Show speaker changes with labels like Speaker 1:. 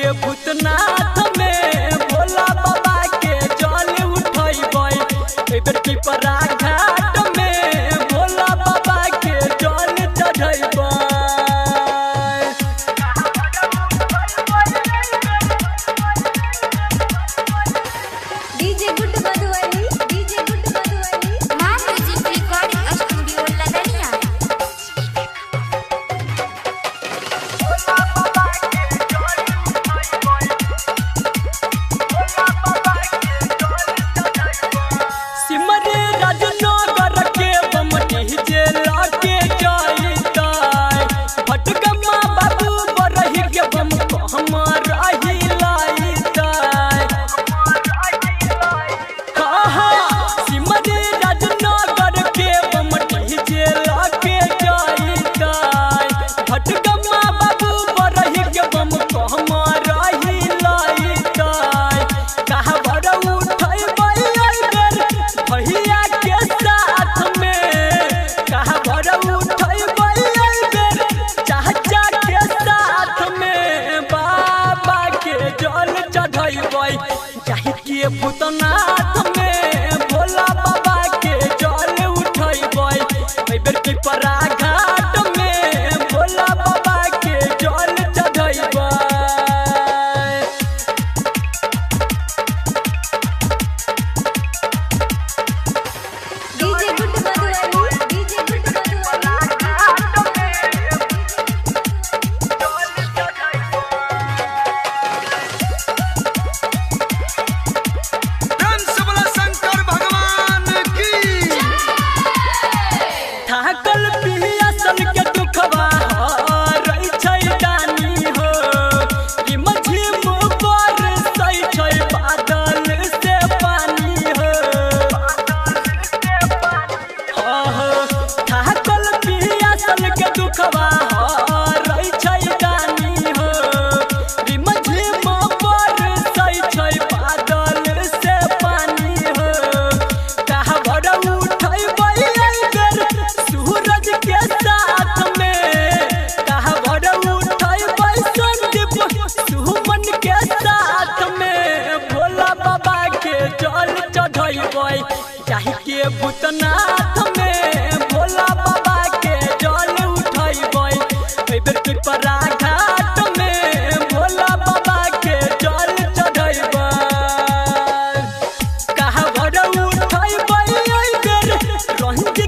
Speaker 1: के भूतनाथ में भोला बाबा के जल उठैबै बेर पिपरा घाट में भोला बाबा के जल चढ़ैबै।
Speaker 2: डीजे गुड मधुबनी मां म्यूजिक रिकॉर्डिंग स्टूडियो लदनिया।
Speaker 1: सिमरे राजनगर के बमनी जे लाके जाइता फटकमा बाबू बरही के बम हमर आही लाइता। सिमरे राजनगर के बमनी जे लाके जाइता फटकमा बाबू बरही के बम हमर आही लाइता। कहा बड़ उठैबै भैया के साथ में कहा बड़ उठैबै चाचा के साथ में बाबा के जल चढ़ैबै चाहे के भूतनाथ में भोला बाबा के जल उठैबै बेर पिपरा घाट में भोला बाबा के जल चढ़ैबै।
Speaker 2: डीजे गुड मधुबनी
Speaker 3: शंकर भगवान की
Speaker 1: थाकल पियासल के दुखवा हरै छै दानी हो कि मझिम बरसै छै बादल से पानी हो। थाकल पियासल के दुखवा हरै छै दानी हो कि मझिम बरसै छै बादल से पानी हो। कहा बड़ उठैबै बेर सूरज के साथ में कहा बड़ उठैबै संदीप सुमन के साथ में भोला बाबा के जल चढ़ैबै चाहे के भूतनाथ में भोला बाबा के जल उठैबै बेर पिपरा घाट में भोला बाबा के जल चढ़ैबै। कहा बड़ उठैबै बेर रंज